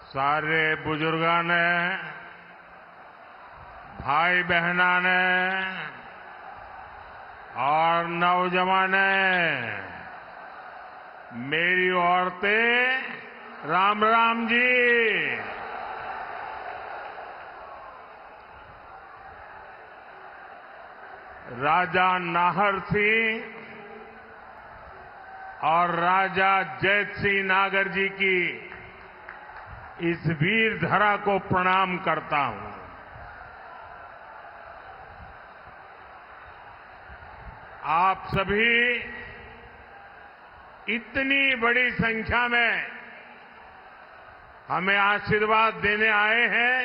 सारे बुजुर्गों ने, भाई बहना ने और नौजवान मेरी औरतें राम राम जी। राजा नाहर सिंह और राजा जैत सिंह नागर जी की इस वीर धरा को प्रणाम करता हूं। आप सभी इतनी बड़ी संख्या में हमें आशीर्वाद देने आए हैं।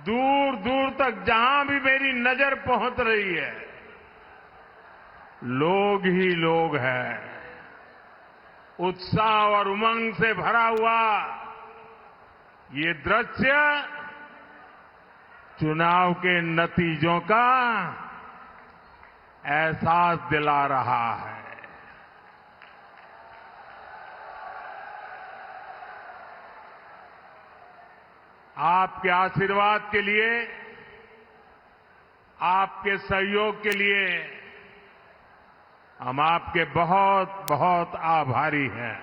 दूर दूर तक जहां भी मेरी नजर पहुंच रही है, लोग ही लोग हैं। उत्साह और उमंग से भरा हुआ ये दृश्य चुनाव के नतीजों का एहसास दिला रहा है। आपके आशीर्वाद के लिए, आपके सहयोग के लिए हम आपके बहुत बहुत आभारी हैं।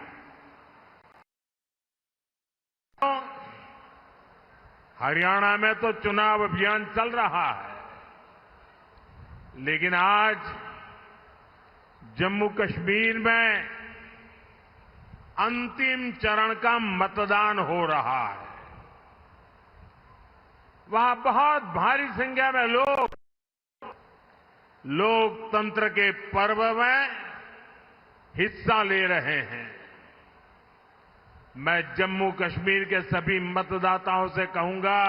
हरियाणा में तो चुनाव अभियान चल रहा है, लेकिन आज जम्मू कश्मीर में अंतिम चरण का मतदान हो रहा है। वहां बहुत भारी संख्या में लोग लोकतंत्र के पर्व में हिस्सा ले रहे हैं। मैं जम्मू कश्मीर के सभी मतदाताओं से कहूंगा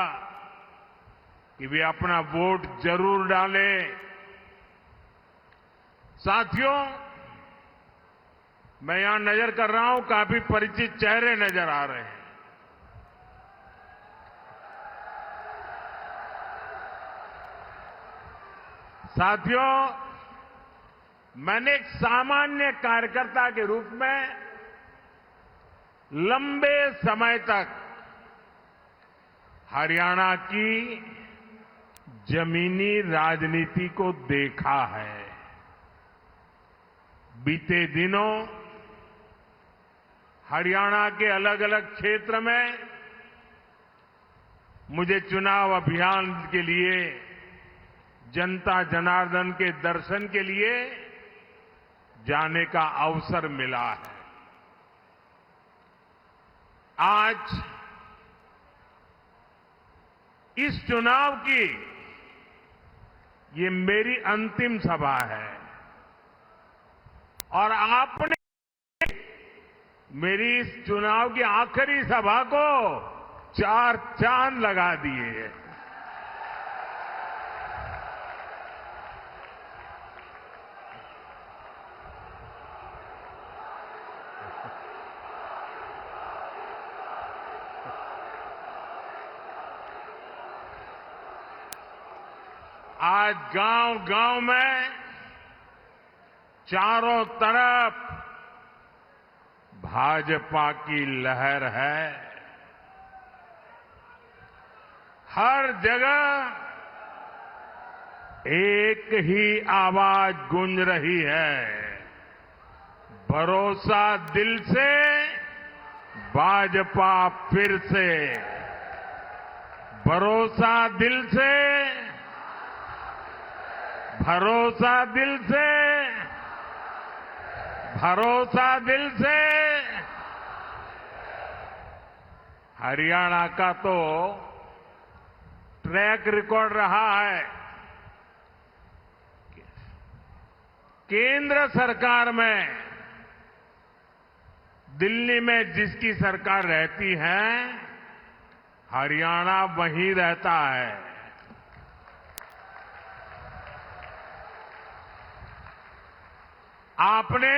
कि वे अपना वोट जरूर डालें। साथियों, मैं यहां नजर कर रहा हूं, काफी परिचित चेहरे नजर आ रहे हैं। साथियों, मैंने एक सामान्य कार्यकर्ता के रूप में लंबे समय तक हरियाणा की जमीनी राजनीति को देखा है। बीते दिनों हरियाणा के अलग अलग क्षेत्र में मुझे चुनाव अभियान के लिए, जनता जनार्दन के दर्शन के लिए जाने का अवसर मिला है। आज इस चुनाव की ये मेरी अंतिम सभा है और आपने मेरी इस चुनाव की आखिरी सभा को 4 चांद लगा दिए हैं। आज गांव-गांव में चारों तरफ भाजपा की लहर है। हर जगह एक ही आवाज गूंज रही है, भरोसा दिल से, भाजपा फिर से। भरोसा दिल से, भरोसा दिल से, भरोसा दिल से। हरियाणा का तो ट्रैक रिकॉर्ड रहा है। केंद्र सरकार में, दिल्ली में जिसकी सरकार रहती है, हरियाणा वहीं रहता है। आपने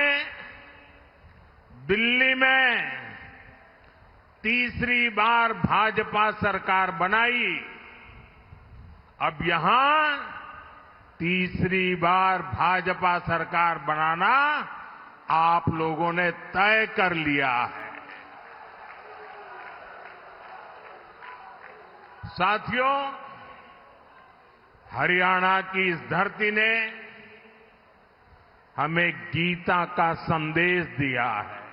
दिल्ली में तीसरी बार भाजपा सरकार बनाई, अब यहां तीसरी बार भाजपा सरकार बनाना आप लोगों ने तय कर लिया है। साथियों, हरियाणा की इस धरती ने हमें गीता का संदेश दिया है।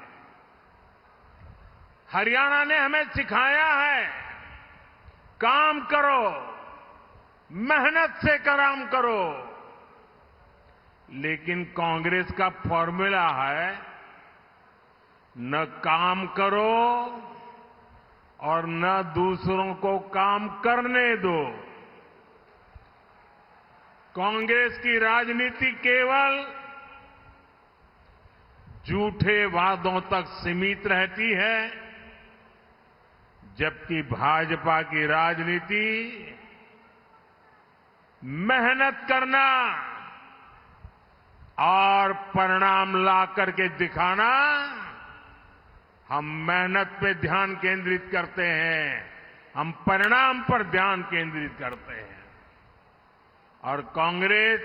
हरियाणा ने हमें सिखाया है, काम करो, मेहनत से काम करो। लेकिन कांग्रेस का फॉर्मूला है, न काम करो और न दूसरों को काम करने दो। कांग्रेस की राजनीति केवल झूठे वादों तक सीमित रहती है, जबकि भाजपा की राजनीति मेहनत करना और परिणाम ला करके दिखाना। हम मेहनत पे ध्यान केंद्रित करते हैं, हम परिणाम पर ध्यान केंद्रित करते हैं। और कांग्रेस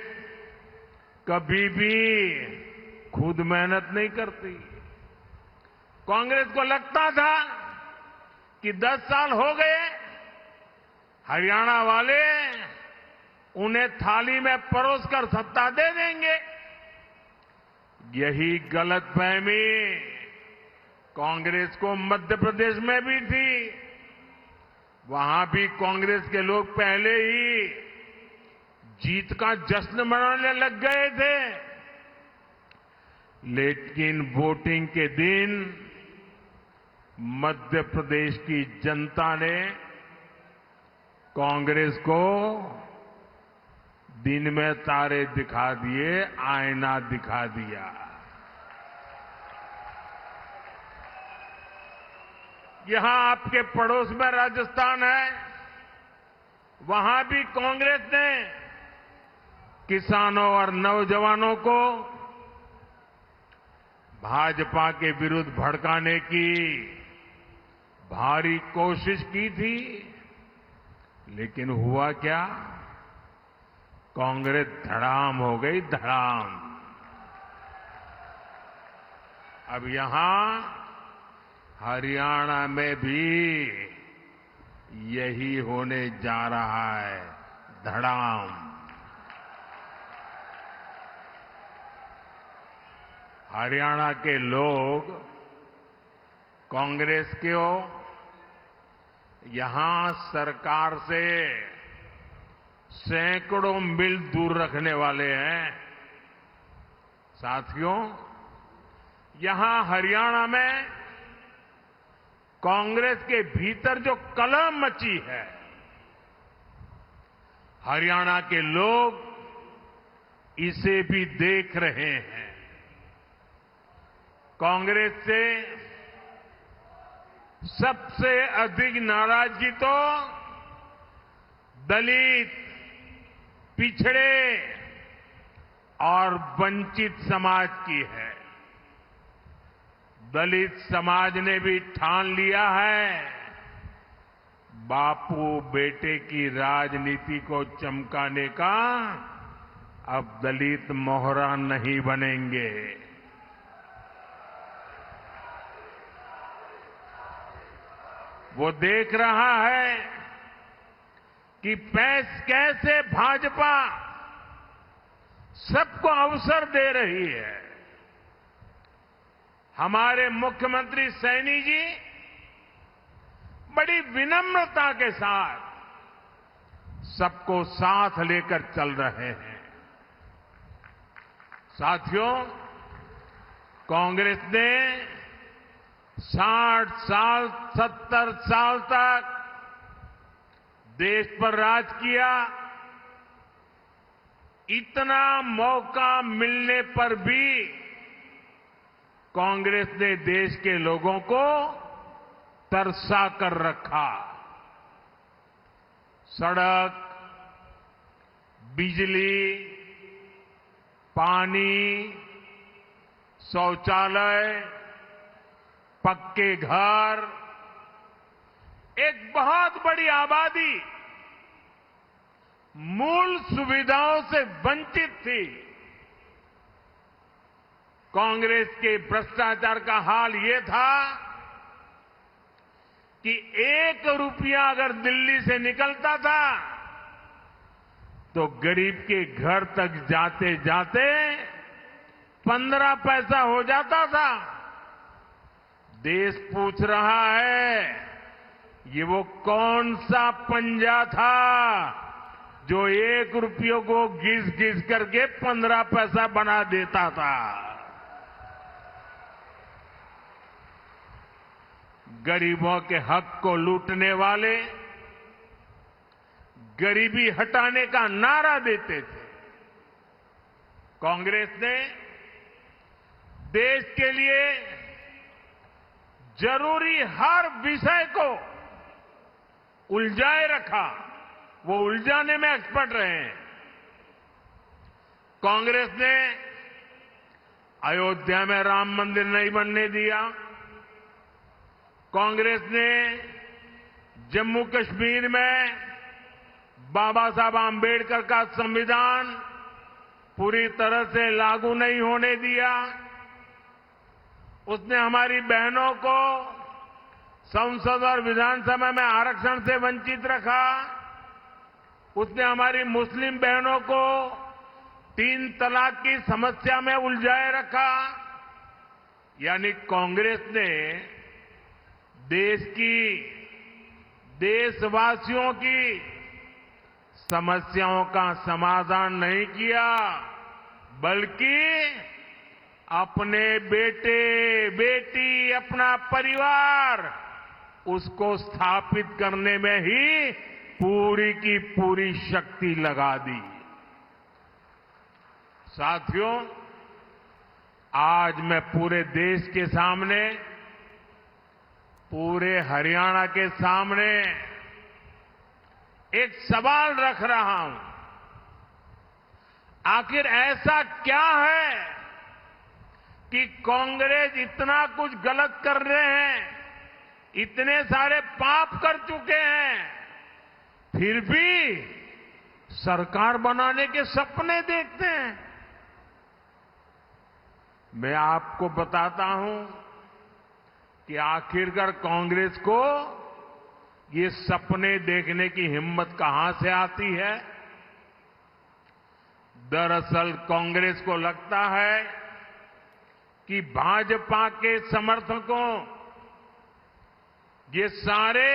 कभी भी खुद मेहनत नहीं करती। कांग्रेस को लगता था कि 10 साल हो गए, हरियाणा वाले उन्हें थाली में परोसकर सत्ता दे देंगे। यही गलतफहमी कांग्रेस को मध्य प्रदेश में भी थी। वहां भी कांग्रेस के लोग पहले ही जीत का जश्न मनाने लग गए थे। लेकिन वोटिंग के दिन मध्य प्रदेश की जनता ने कांग्रेस को दिन में तारे दिखा दिए, आईना दिखा दिया। यहां आपके पड़ोस में राजस्थान है, वहां भी कांग्रेस ने किसानों और नौजवानों को भाजपा के विरुद्ध भड़काने की भारी कोशिश की थी। लेकिन हुआ क्या? कांग्रेस धड़ाम हो गई, धड़ाम। अब यहां हरियाणा में भी यही होने जा रहा है, धड़ाम। हरियाणा के लोग कांग्रेस को यहां सरकार से सैकड़ों मील दूर रखने वाले हैं। साथियों, यहां हरियाणा में कांग्रेस के भीतर जो कलह मची है, हरियाणा के लोग इसे भी देख रहे हैं। कांग्रेस से सबसे अधिक नाराजगी तो दलित, पिछड़े और वंचित समाज की है। दलित समाज ने भी ठान लिया है, बापू बेटे की राजनीति को चमकाने का अब दलित मोहरा नहीं बनेंगे। वो देख रहा है कि कैसे भाजपा सबको अवसर दे रही है। हमारे मुख्यमंत्री सैनी जी बड़ी विनम्रता के साथ सबको साथ लेकर चल रहे हैं। साथियों, कांग्रेस ने 60 साल, 70 साल तक देश पर राज किया। इतना मौका मिलने पर भी कांग्रेस ने देश के लोगों को तरसा कर रखा। सड़क, बिजली, पानी, शौचालय, पक्के घर, एक बहुत बड़ी आबादी मूल सुविधाओं से वंचित थी। कांग्रेस के भ्रष्टाचार का हाल ये था कि 1 रुपया अगर दिल्ली से निकलता था तो गरीब के घर तक जाते जाते 15 पैसा हो जाता था। देश पूछ रहा है ये वो कौन सा पंजा था जो 1 रुपये को घिस घिस करके 15 पैसा बना देता था। गरीबों के हक को लूटने वाले गरीबी हटाने का नारा देते थे। कांग्रेस ने देश के लिए जरूरी हर विषय को उलझाए रखा, वो उलझाने में एक्सपर्ट रहे हैं। कांग्रेस ने अयोध्या में राम मंदिर नहीं बनने दिया। कांग्रेस ने जम्मू कश्मीर में बाबा साहब आंबेडकर का संविधान पूरी तरह से लागू नहीं होने दिया। उसने हमारी बहनों को संसद और विधानसभा में आरक्षण से वंचित रखा। उसने हमारी मुस्लिम बहनों को 3 तलाक की समस्या में उलझाए रखा। यानी कांग्रेस ने देश की, देशवासियों की समस्याओं का समाधान नहीं किया, बल्कि अपने बेटे बेटी, अपना परिवार, उसको स्थापित करने में ही पूरी की पूरी शक्ति लगा दी। साथियों, आज मैं पूरे देश के सामने, पूरे हरियाणा के सामने एक सवाल रख रहा हूं। आखिर ऐसा क्या है कि कांग्रेस इतना कुछ गलत कर रहे हैं, इतने सारे पाप कर चुके हैं, फिर भी सरकार बनाने के सपने देखते हैं? मैं आपको बताता हूं कि आखिरकार कांग्रेस को ये सपने देखने की हिम्मत कहां से आती है। दरअसल कांग्रेस को लगता है कि भाजपा के समर्थकों, ये सारे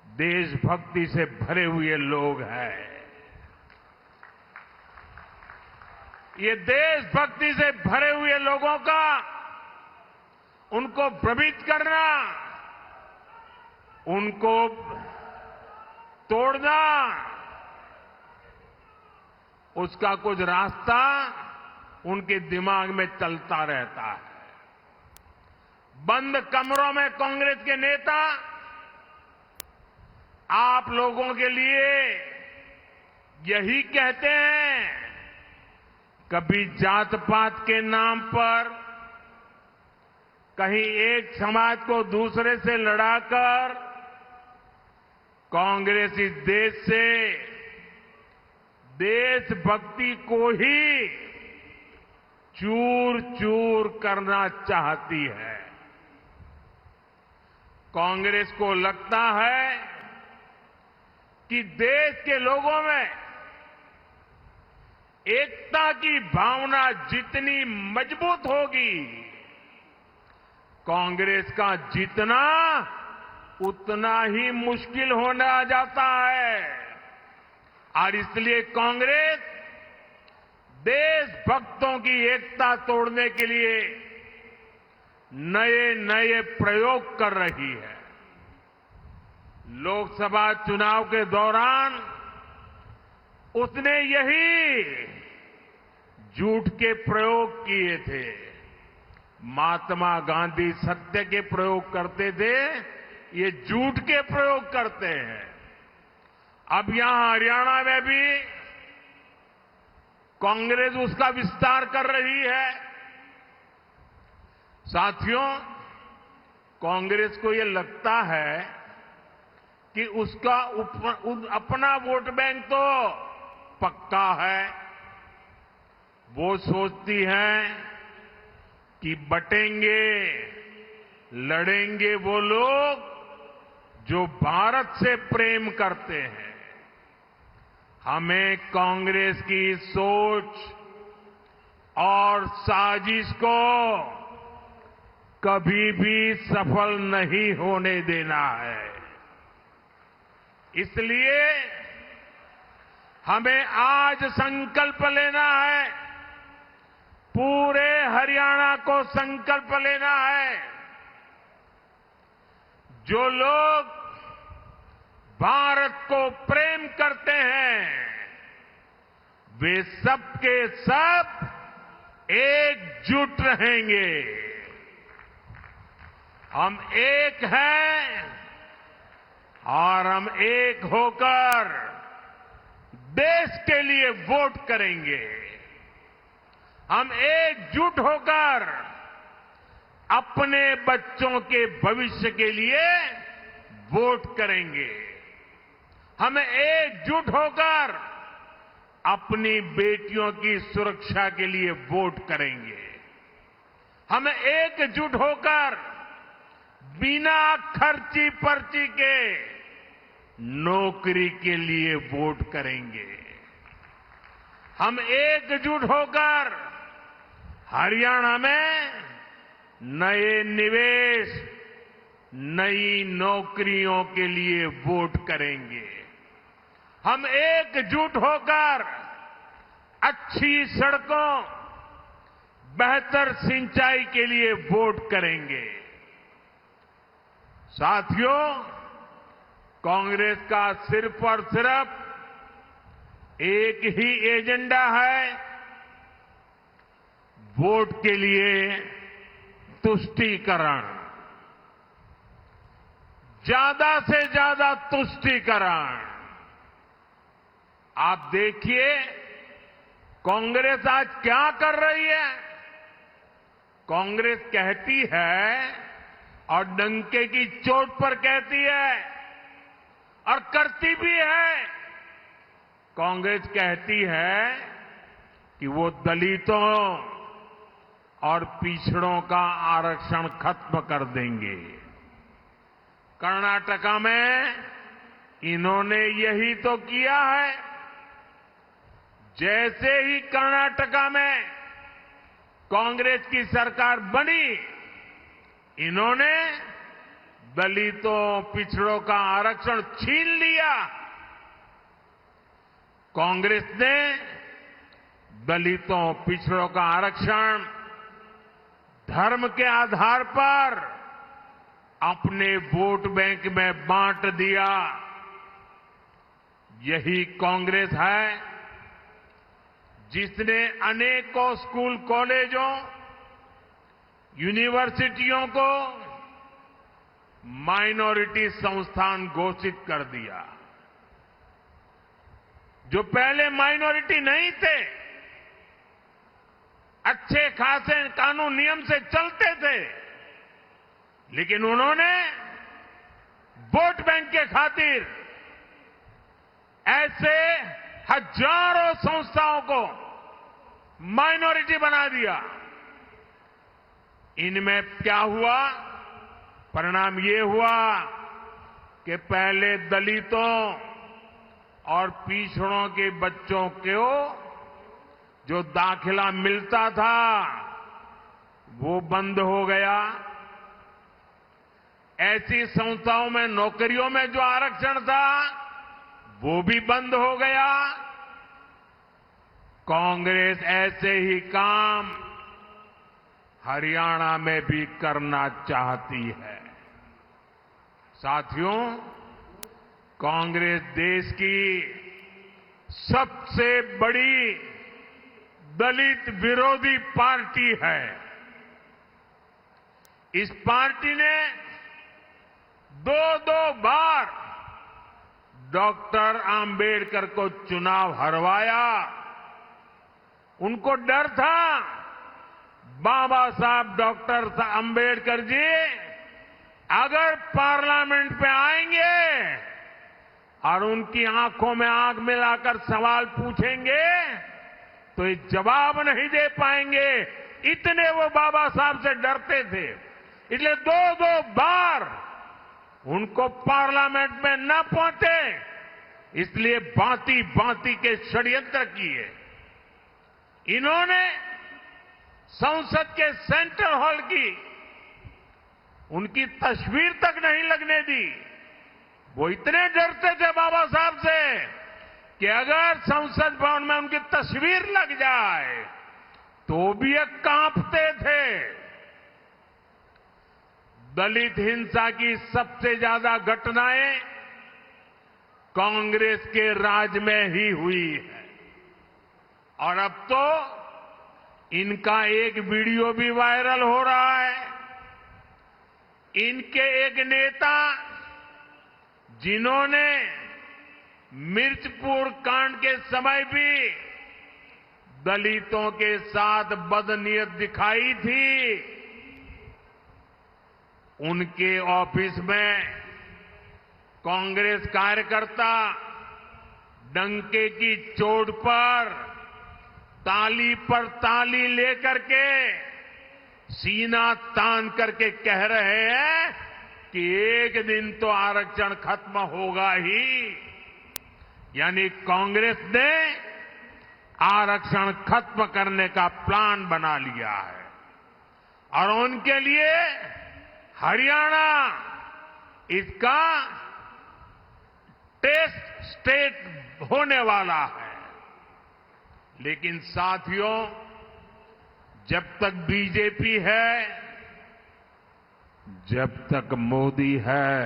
देशभक्ति से भरे हुए लोग हैं। ये देशभक्ति से भरे हुए लोगों का, उनको भ्रमित करना, उनको तोड़ना, उसका कुछ रास्ता उनके दिमाग में चलता रहता है। बंद कमरों में कांग्रेस के नेता आप लोगों के लिए यही कहते हैं, कभी जात पात के नाम पर कहीं एक समाज को दूसरे से लड़ाकर कांग्रेस इस देश से देशभक्ति को ही चूर चूर करना चाहती है। कांग्रेस को लगता है कि देश के लोगों में एकता की भावना जितनी मजबूत होगी, कांग्रेस का जीतना उतना ही मुश्किल होने आ जाता है। और इसलिए कांग्रेस देशभक्तों की एकता तोड़ने के लिए नए नए प्रयोग कर रही है। लोकसभा चुनाव के दौरान उसने यही झूठ के प्रयोग किए थे। महात्मा गांधी सत्य के प्रयोग करते थे, ये झूठ के प्रयोग करते हैं। अब यहां हरियाणा में भी कांग्रेस उसका विस्तार कर रही है। साथियों, कांग्रेस को ये लगता है कि उसका अपना वोट बैंक तो पक्का है। वो सोचती है कि बटेंगे लड़ेंगे वो लोग जो भारत से प्रेम करते हैं। हमें कांग्रेस की सोच और साजिश को कभी भी सफल नहीं होने देना है। इसलिए हमें आज संकल्प लेना है, पूरे हरियाणा को संकल्प लेना है। जो लोग भारत को प्रेम करते हैं, वे सबके सब एकजुट रहेंगे। हम एक हैं और हम एक होकर देश के लिए वोट करेंगे। हम एकजुट होकर अपने बच्चों के भविष्य के लिए वोट करेंगे। हम एकजुट होकर अपनी बेटियों की सुरक्षा के लिए वोट करेंगे। हम एकजुट होकर बिना खर्ची पर्ची के नौकरी के लिए वोट करेंगे। हम एकजुट होकर हरियाणा में नए निवेश, नई नौकरियों के लिए वोट करेंगे। हम एकजुट होकर अच्छी सड़कों, बेहतर सिंचाई के लिए वोट करेंगे। साथियों, कांग्रेस का सिर्फ और सिर्फ एक ही एजेंडा है, वोट के लिए तुष्टीकरण, ज्यादा से ज्यादा तुष्टीकरण। आप देखिए कांग्रेस आज क्या कर रही है। कांग्रेस कहती है और डंके की चोट पर कहती है और करती भी है। कांग्रेस कहती है कि वो दलितों और पिछड़ों का आरक्षण खत्म कर देंगे। कर्नाटका में इन्होंने यही तो किया है। जैसे ही कर्नाटका में कांग्रेस की सरकार बनी, इन्होंने दलितों, पिछड़ों का आरक्षण छीन लिया। कांग्रेस ने दलितों, पिछड़ों का आरक्षण धर्म के आधार पर अपने वोट बैंक में बांट दिया। यही कांग्रेस है जिसने अनेकों स्कूल, कॉलेजों, यूनिवर्सिटियों को माइनॉरिटी संस्थान घोषित कर दिया। जो पहले माइनॉरिटी नहीं थे, अच्छे खासे कानून नियम से चलते थे, लेकिन उन्होंने वोट बैंक के खातिर ऐसे हजारों संस्थाओं को माइनॉरिटी बना दिया। इनमें क्या हुआ? परिणाम ये हुआ कि पहले दलितों और पिछड़ों के बच्चों को जो दाखिला मिलता था वो बंद हो गया। ऐसी संस्थाओं में, नौकरियों में जो आरक्षण था वो भी बंद हो गया। कांग्रेस ऐसे ही काम हरियाणा में भी करना चाहती है। साथियों, कांग्रेस देश की सबसे बड़ी दलित विरोधी पार्टी है। इस पार्टी ने दो बार डॉक्टर आंबेडकर को चुनाव हरवाया। उनको डर था बाबा साहब डॉक्टर आंबेडकर जी अगर पार्लियामेंट पे आएंगे और उनकी आंखों में आंख मिलाकर सवाल पूछेंगे तो ये जवाब नहीं दे पाएंगे। इतने वो बाबा साहब से डरते थे। इसलिए दो दो बार उनको पार्लियामेंट में न पहुंचे, इसलिए भांति भांति के षड्यंत्र किए। इन्होंने संसद के सेंट्रल हॉल की उनकी तस्वीर तक नहीं लगने दी। वो इतने डरते थे बाबा साहब से कि अगर संसद भवन में उनकी तस्वीर लग जाए तो भी ये कांपते थे। दलित हिंसा की सबसे ज्यादा घटनाएं कांग्रेस के राज में ही हुई है और अब तो इनका एक वीडियो भी वायरल हो रहा है। इनके एक नेता जिन्होंने मिर्चपुर कांड के समय भी दलितों के साथ बदनीयत दिखाई थी, उनके ऑफिस में कांग्रेस कार्यकर्ता डंके की चोट पर ताली लेकर के सीना तान करके कह रहे हैं कि एक दिन तो आरक्षण खत्म होगा ही। यानी कांग्रेस ने आरक्षण खत्म करने का प्लान बना लिया है और उनके लिए हरियाणा इसका टेस्ट स्टेट होने वाला है। लेकिन साथियों, जब तक बीजेपी है, जब तक मोदी है,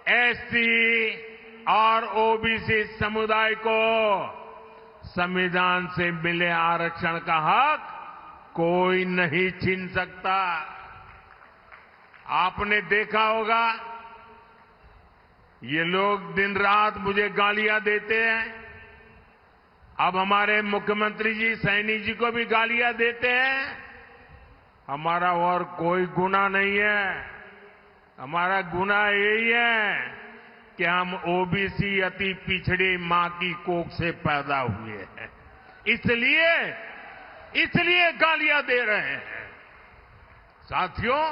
एससी और ओबीसी समुदाय को संविधान से मिले आरक्षण का हक कोई नहीं छीन सकता। आपने देखा होगा ये लोग दिन रात मुझे गालियां देते हैं, अब हमारे मुख्यमंत्री जी सैनी जी को भी गालियां देते हैं। हमारा और कोई गुनाह नहीं है, हमारा गुनाह यही है कि हम ओबीसी अति पिछड़ी मां की कोख से पैदा हुए हैं, इसलिए गालियां दे रहे हैं। साथियों,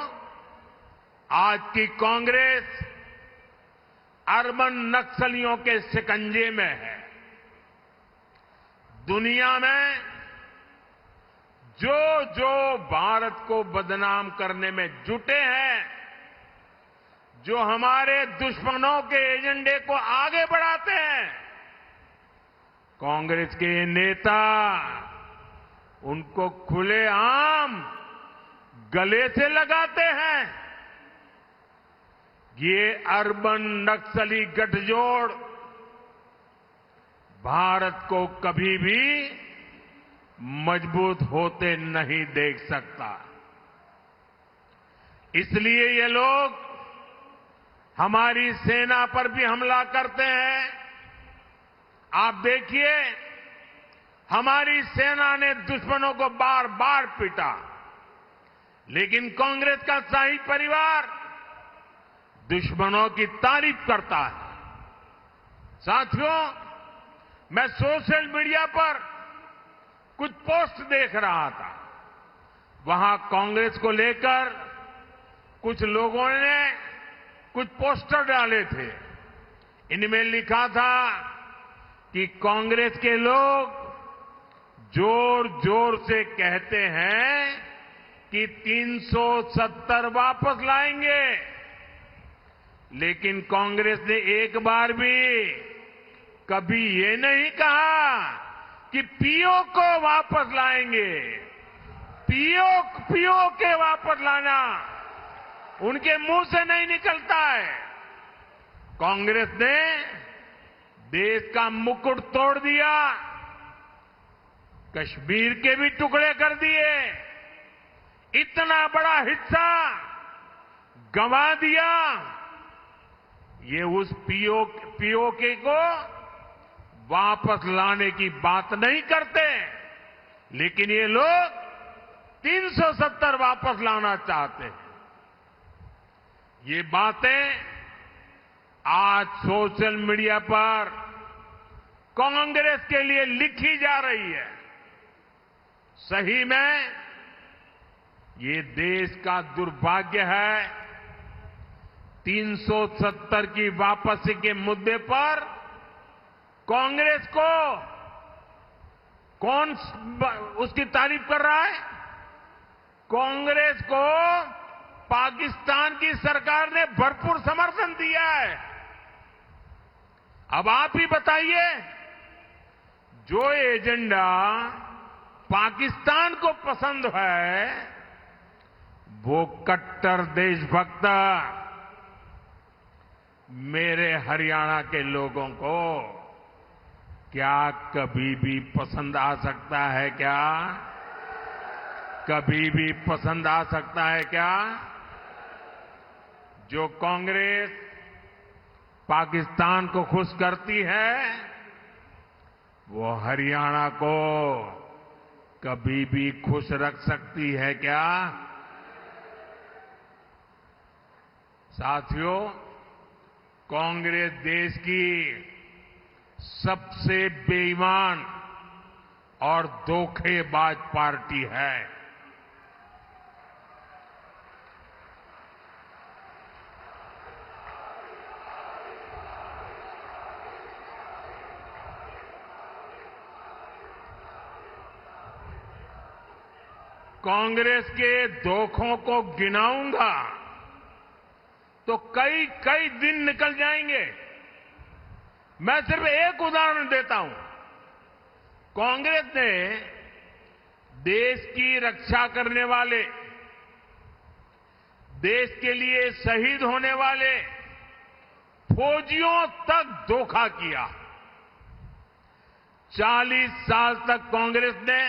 आज की कांग्रेस अर्बन नक्सलियों के शिकंजे में है। दुनिया में जो जो भारत को बदनाम करने में जुटे हैं, जो हमारे दुश्मनों के एजेंडे को आगे बढ़ाते हैं, कांग्रेस के नेता उनको खुलेआम गले से लगाते हैं। ये अर्बन नक्सली गठजोड़ भारत को कभी भी मजबूत होते नहीं देख सकता। इसलिए ये लोग हमारी सेना पर भी हमला करते हैं। आप देखिए, हमारी सेना ने दुश्मनों को बार बार पीटा, लेकिन कांग्रेस का शाही परिवार दुश्मनों की तारीफ करता है। साथियों, मैं सोशल मीडिया पर कुछ पोस्ट देख रहा था। वहां कांग्रेस को लेकर कुछ लोगों ने कुछ पोस्टर डाले थे। इनमें लिखा था कि कांग्रेस के लोग जोर जोर से कहते हैं कि 370 वापस लाएंगे, लेकिन कांग्रेस ने एक बार भी कभी ये नहीं कहा कि पीओ को वापस लाएंगे। पीओ के वापस लाना उनके मुंह से नहीं निकलता है। कांग्रेस ने देश का मुकुट तोड़ दिया, कश्मीर के भी टुकड़े कर दिए, इतना बड़ा हिस्सा गंवा दिया। ये उस पीओके को वापस लाने की बात नहीं करते, लेकिन ये लोग 370 वापस लाना चाहते हैं। ये बातें आज सोशल मीडिया पर कांग्रेस के लिए लिखी जा रही है। सही में ये देश का दुर्भाग्य है। 370 की वापसी के मुद्दे पर कांग्रेस को कौन उसकी तारीफ कर रहा है? कांग्रेस को पाकिस्तान की सरकार ने भरपूर समर्थन दिया है। अब आप ही बताइए, जो एजेंडा पाकिस्तान को पसंद है, वो कट्टर देशभक्त मेरे हरियाणा के लोगों को क्या कभी भी पसंद आ सकता है? क्या कभी भी पसंद आ सकता है क्या? जो कांग्रेस पाकिस्तान को खुश करती है, वो हरियाणा को कभी भी खुश रख सकती है क्या? साथियों, कांग्रेस देश की सबसे बेईमान और धोखेबाज पार्टी है। कांग्रेस के धोखों को गिनाऊंगा तो कई कई दिन निकल जाएंगे। मैं सिर्फ एक उदाहरण देता हूं। कांग्रेस ने देश की रक्षा करने वाले, देश के लिए शहीद होने वाले फौजियों तक धोखा किया। 40 साल तक कांग्रेस ने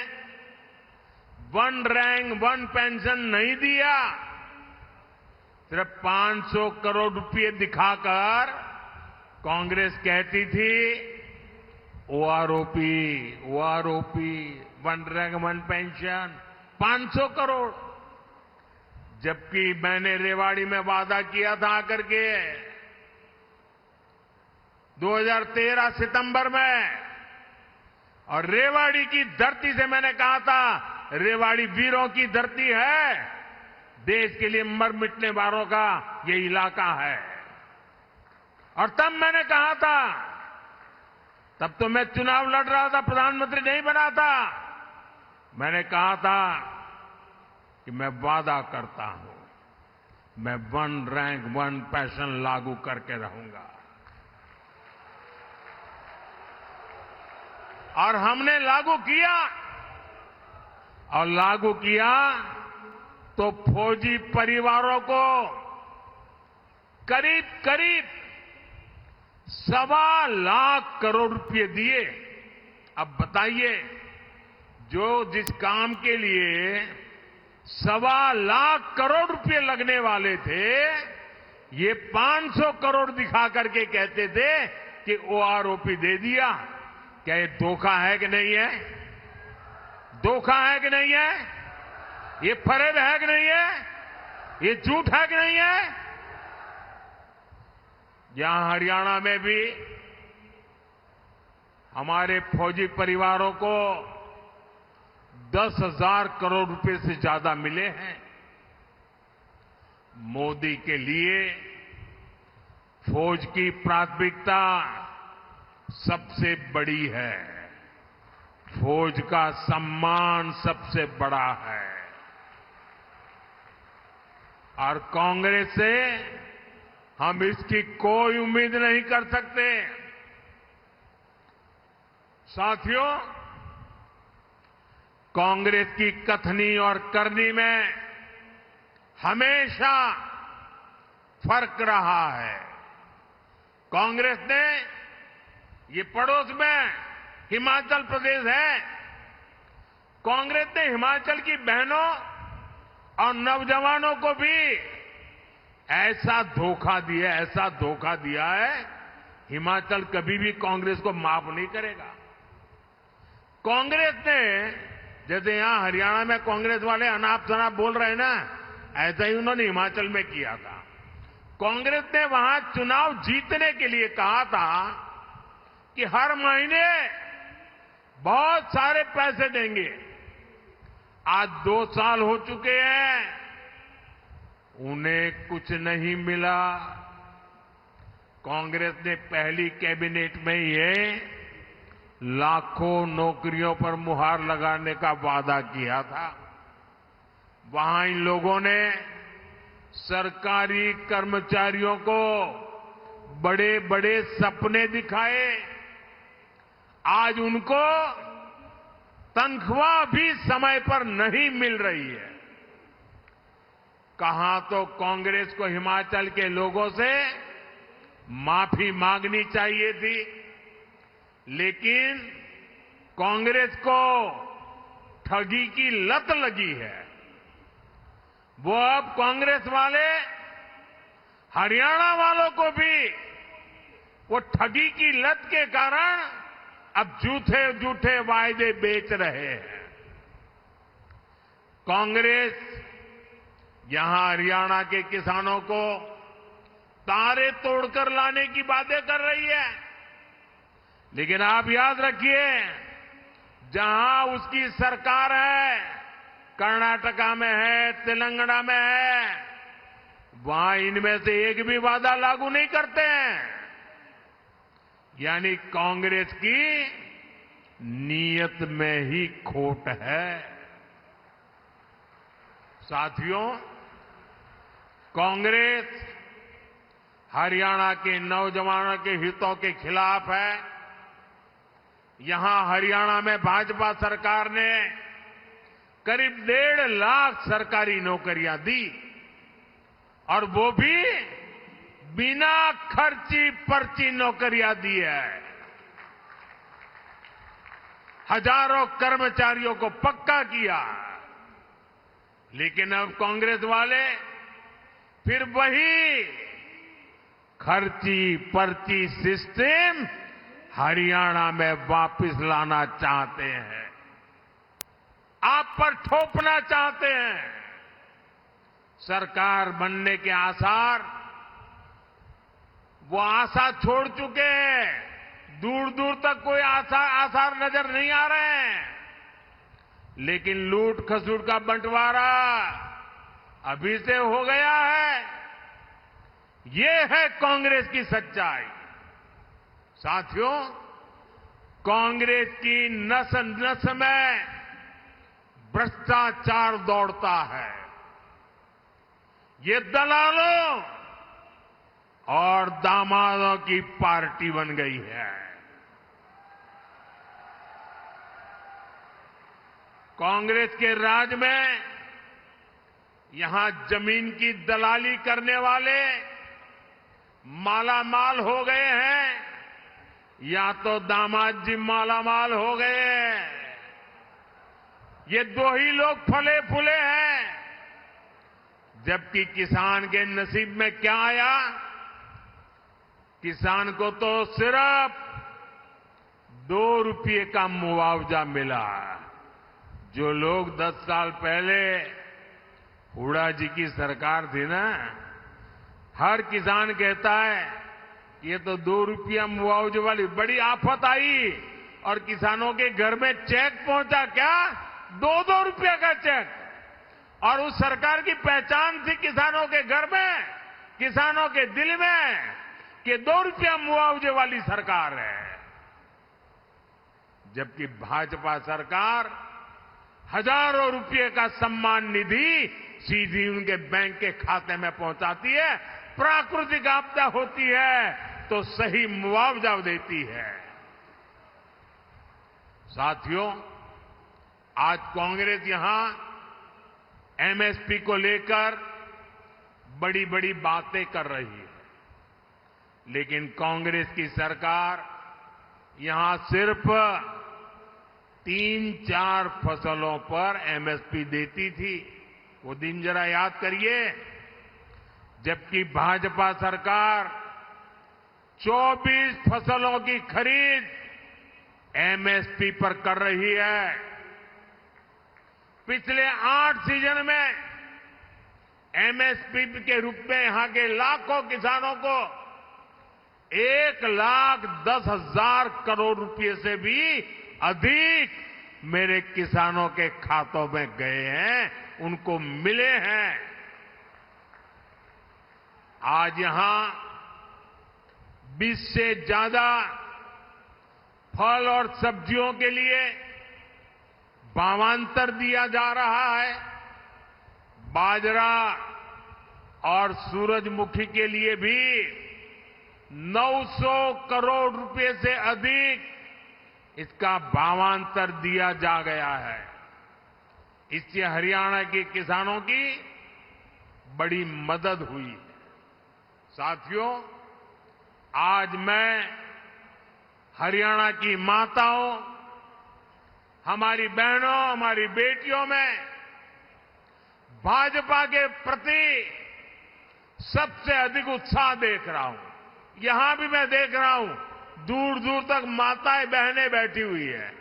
वन रैंक वन पेंशन नहीं दिया। सिर्फ 500 करोड़ रुपए दिखाकर कांग्रेस कहती थी OROP, one rank one pension, 500 crore. जबकि मैंने रेवाड़ी में वादा किया था आकर के 2013 सितंबर में, और रेवाड़ी की धरती से मैंने कहा था, रेवाड़ी वीरों की धरती है, देश के लिए मर मिटने वालों का ये इलाका है। और तब मैंने कहा था, तब तो मैं चुनाव लड़ रहा था, प्रधानमंत्री नहीं बना था, मैंने कहा था कि मैं वादा करता हूं, मैं वन रैंक वन पेंशन लागू करके रहूंगा। और हमने लागू किया, और लागू किया तो फौजी परिवारों को करीब करीब 1.25 लाख करोड़ रुपए दिए। अब बताइए, जो जिस काम के लिए 1.25 लाख करोड़ रुपए लगने वाले थे, ये 500 करोड़ दिखा करके कहते थे कि ओआरओपी दे दिया। क्या ये धोखा है कि नहीं है? धोखा है कि नहीं है? ये फरेब है कि नहीं है? ये झूठ है कि नहीं है? यहां हरियाणा में भी हमारे फौजी परिवारों को 10,000 करोड़ रुपए से ज्यादा मिले हैं। मोदी के लिए फौज की प्राथमिकता सबसे बड़ी है, फौज का सम्मान सबसे बड़ा है। और कांग्रेस से हम इसकी कोई उम्मीद नहीं कर सकते। साथियों, कांग्रेस की कथनी और करनी में हमेशा फर्क रहा है। कांग्रेस ने, ये पड़ोस में हिमाचल प्रदेश है, कांग्रेस ने हिमाचल की बहनों और नौजवानों को भी ऐसा धोखा दिया है, हिमाचल कभी भी कांग्रेस को माफ नहीं करेगा। कांग्रेस ने, जैसे यहां हरियाणा में कांग्रेस वाले अनाप शनाप बोल रहे हैं ना, ऐसा ही उन्होंने हिमाचल में किया था। कांग्रेस ने वहां चुनाव जीतने के लिए कहा था कि हर महीने बहुत सारे पैसे देंगे। आज 2 साल हो चुके हैं, उन्हें कुछ नहीं मिला। कांग्रेस ने पहली कैबिनेट में ये लाखों नौकरियों पर मुहर लगाने का वादा किया था। वहां इन लोगों ने सरकारी कर्मचारियों को बड़े बड़े सपने दिखाए। आज उनको तनख्वाह भी समय पर नहीं मिल रही है। कहा तो कांग्रेस को हिमाचल के लोगों से माफी मांगनी चाहिए थी, लेकिन कांग्रेस को ठगी की लत लगी है। वो अब कांग्रेस वाले हरियाणा वालों को भी वो ठगी की लत के कारण अब झूठे झूठे वायदे बेच रहे हैं। कांग्रेस यहां हरियाणा के किसानों को तारे तोड़कर लाने की बातें कर रही है, लेकिन आप याद रखिए, जहां उसकी सरकार है, कर्नाटका में है, तेलंगाना में है, वहां इनमें से एक भी वादा लागू नहीं करते हैं। यानी कांग्रेस की नीयत में ही खोट है। साथियों, कांग्रेस हरियाणा के नौजवानों के हितों के खिलाफ है। यहां हरियाणा में भाजपा सरकार ने करीब 1.5 लाख सरकारी नौकरियां दी, और वो भी बिना खर्ची पर्ची नौकरियां दी है। हजारों कर्मचारियों को पक्का किया। लेकिन अब कांग्रेस वाले फिर वही खर्ची पर्ची सिस्टम हरियाणा में वापस लाना चाहते हैं, आप पर थोपना चाहते हैं। सरकार बनने के आसार, वो आशा छोड़ चुके हैं। दूर दूर तक कोई आसार नजर नहीं आ रहे हैं। लेकिन लूट खसूट का बंटवारा अभी से हो गया है। ये है कांग्रेस की सच्चाई। साथियों, कांग्रेस की नस नस में भ्रष्टाचार दौड़ता है। ये दलालों और दामादों की पार्टी बन गई है। कांग्रेस के राज में यहां जमीन की दलाली करने वाले मालामाल हो गए हैं, या तो दामाद जी मालामाल हो गए हैं। ये 2 ही लोग फले फूले हैं। जबकि किसान के नसीब में क्या आया? किसान को तो सिर्फ 2 रुपये का मुआवजा मिला। जो लोग 10 साल पहले हुड्डा जी की सरकार थी ना, हर किसान कहता है ये तो 2 रुपया मुआवजे वाली बड़ी आफत आई, और किसानों के घर में चेक पहुंचा क्या? 2-2 रुपया का चेक। और उस सरकार की पहचान थी किसानों के घर में, किसानों के दिल में, कि 2 रुपया मुआवजे वाली सरकार है। जबकि भाजपा सरकार हजारों रुपये का सम्मान निधि सीधी उनके बैंक के खाते में पहुंचाती है। प्राकृतिक आपदा होती है तो सही मुआवजा देती है। साथियों, आज कांग्रेस यहां एमएसपी को लेकर बड़ी बड़ी बातें कर रही है, लेकिन कांग्रेस की सरकार यहां सिर्फ 3-4 फसलों पर एमएसपी देती थी। वो दिन जरा याद करिए, जबकि भाजपा सरकार 24 फसलों की खरीद एमएसपी पर कर रही है। पिछले 8 सीजन में एमएसपी के रूप में यहां के लाखों किसानों को 1,10,000 करोड़ रुपए से भी अधिक मेरे किसानों के खातों में गए हैं, उनको मिले हैं। आज यहां 20 से ज्यादा फल और सब्जियों के लिए भावांतर दिया जा रहा है। बाजरा और सूरजमुखी के लिए भी 900 करोड़ रुपए से अधिक इसका भावांतर दिया जा गया है। इससे हरियाणा के किसानों की बड़ी मदद हुई है। साथियों, आज मैं हरियाणा की माताओं, हमारी बहनों, हमारी बेटियों में भाजपा के प्रति सबसे अधिक उत्साह देख रहा हूं। यहां भी मैं देख रहा हूं, दूर दूर तक माताएं बहनें बैठी हुई है।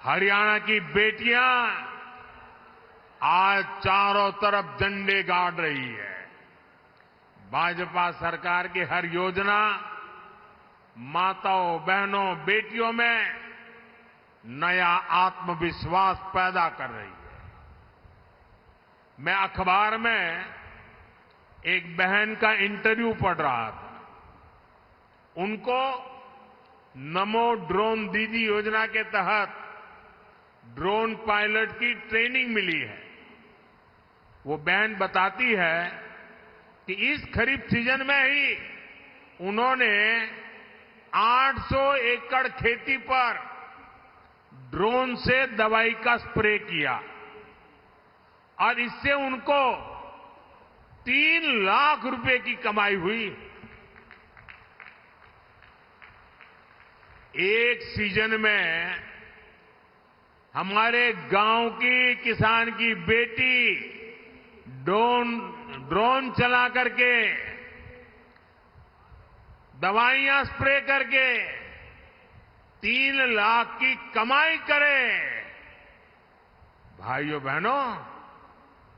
हरियाणा की बेटियां आज चारों तरफ झंडे गाड़ रही है। भाजपा सरकार की हर योजना माताओं, बहनों, बेटियों में नया आत्मविश्वास पैदा कर रही है। मैं अखबार में एक बहन का इंटरव्यू पढ़ रहा था। उनको नमो ड्रोन दीदी योजना के तहत ड्रोन पायलट की ट्रेनिंग मिली है। वो बहन बताती है कि इस खरीफ सीजन में ही उन्होंने 800 एकड़ खेती पर ड्रोन से दवाई का स्प्रे किया और इससे उनको 3 लाख रुपए की कमाई हुई। एक सीजन में हमारे गांव की किसान की बेटी ड्रोन चला करके, दवाइयां स्प्रे करके 3 लाख की कमाई करे। भाइयों बहनों,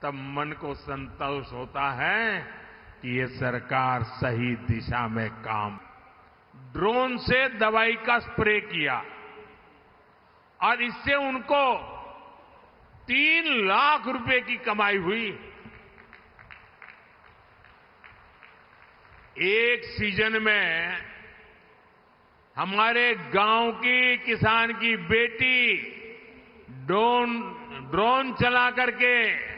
तब मन को संतोष होता है कि ये सरकार सही दिशा में काम। ड्रोन से दवाई का स्प्रे किया और इससे उनको 3 लाख रुपए की कमाई हुई। एक सीजन में हमारे गांव की किसान की बेटी ड्रोन चला करके,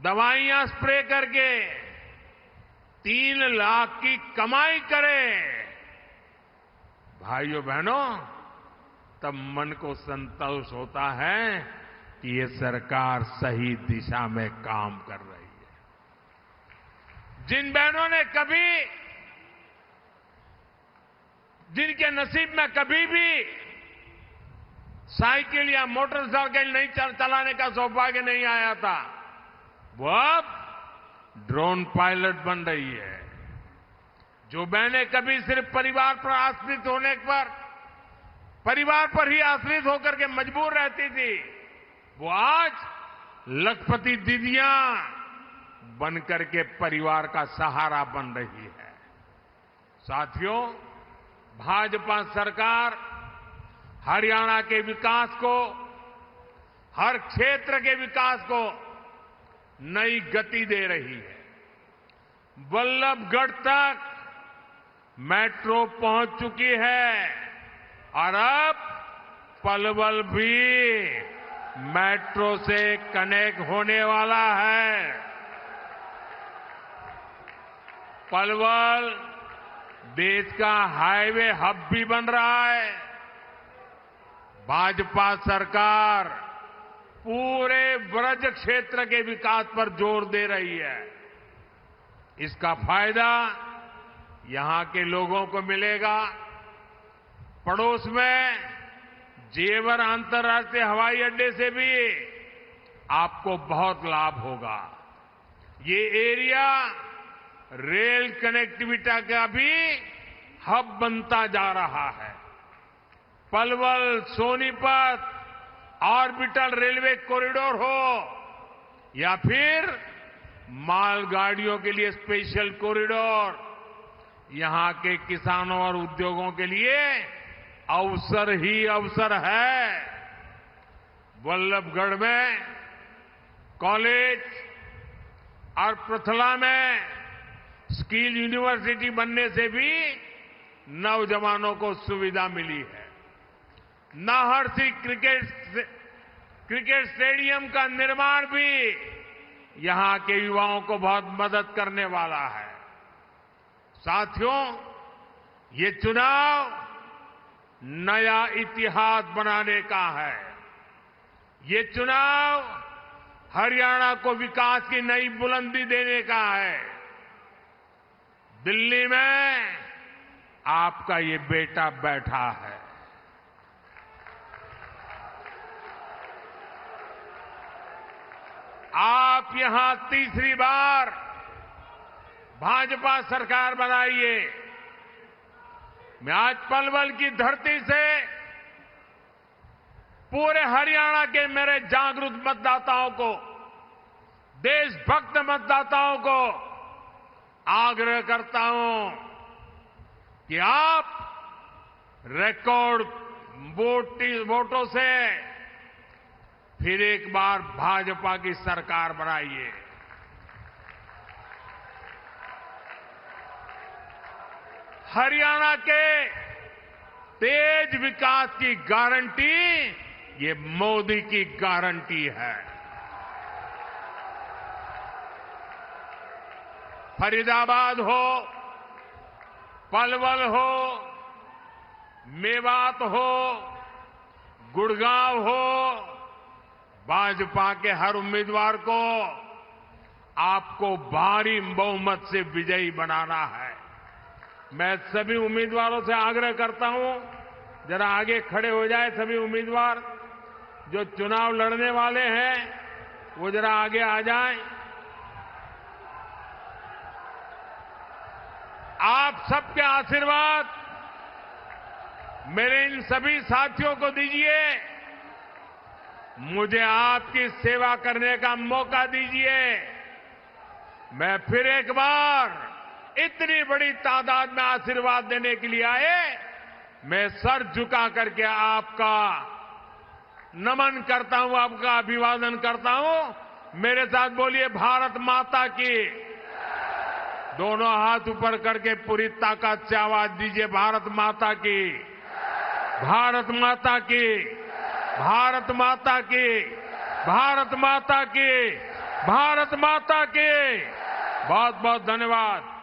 दवाइयां स्प्रे करके 3 लाख की कमाई करे। भाइयों बहनों, तब मन को संतोष होता है कि ये सरकार सही दिशा में काम कर रही है। जिन बहनों ने जिनके नसीब में कभी भी साइकिल या मोटरसाइकिल नहीं चलाने का सौभाग्य नहीं आया था, वो अब ड्रोन पायलट बन रही है। जो बहनें कभी सिर्फ परिवार पर आश्रित होने पर, परिवार पर ही आश्रित होकर के मजबूर रहती थी, वो आज लखपति दीदियां बनकर के परिवार का सहारा बन रही है। साथियों, भाजपा सरकार हरियाणा के विकास को, हर क्षेत्र के विकास को नई गति दे रही है। बल्लभगढ़ तक मेट्रो पहुंच चुकी है और अब पलवल भी मेट्रो से कनेक्ट होने वाला है। पलवल देश का हाईवे हब भी बन रहा है। भाजपा सरकार पूरे ब्रज क्षेत्र के विकास पर जोर दे रही है। इसका फायदा यहां के लोगों को मिलेगा। पड़ोस में जेवर अंतर्राष्ट्रीय हवाई अड्डे से भी आपको बहुत लाभ होगा। ये एरिया रेल कनेक्टिविटी का भी हब बनता जा रहा है। Palwal, Sonipat orbital railway corridor हो या फिर मालगाड़ियों के लिए स्पेशल कॉरिडोर, यहां के किसानों और उद्योगों के लिए अवसर ही अवसर है। वल्लभगढ़ में कॉलेज और पृथला में स्किल यूनिवर्सिटी बनने से भी नौजवानों को सुविधा मिली है। नाहरसी क्रिकेट स्टेडियम का निर्माण भी यहां के युवाओं को बहुत मदद करने वाला है। साथियों, ये चुनाव नया इतिहास बनाने का है। ये चुनाव हरियाणा को विकास की नई बुलंदी देने का है। दिल्ली में आपका ये बेटा बैठा है। आप यहां तीसरी बार भाजपा सरकार बनाइए। मैं आज पलवल की धरती से पूरे हरियाणा के मेरे जागरूक मतदाताओं को, देशभक्त मतदाताओं को आग्रह करता हूं कि आप रिकॉर्ड वोटों से फिर एक बार भाजपा की सरकार बनाइए। हरियाणा के तेज विकास की गारंटी ये मोदी की गारंटी है। फरीदाबाद हो, पलवल हो, मेवात हो, गुड़गांव हो, भाजपा के हर उम्मीदवार को आपको भारी बहुमत से विजयी बनाना है। मैं सभी उम्मीदवारों से आग्रह करता हूं, जरा आगे खड़े हो जाए सभी उम्मीदवार जो चुनाव लड़ने वाले हैं, वो जरा आगे आ जाएं। आप सबके आशीर्वाद मेरे इन सभी साथियों को दीजिए। मुझे आपकी सेवा करने का मौका दीजिए। मैं फिर एक बार इतनी बड़ी तादाद में आशीर्वाद देने के लिए आए, मैं सर झुका करके आपका नमन करता हूं, आपका अभिवादन करता हूं। मेरे साथ बोलिए भारत माता की। दोनों हाथ ऊपर करके पूरी ताकत से आवाज दीजिए, भारत माता की, भारत माता की, भारत माता की, भारत माता की, भारत माता की। बहुत बहुत धन्यवाद।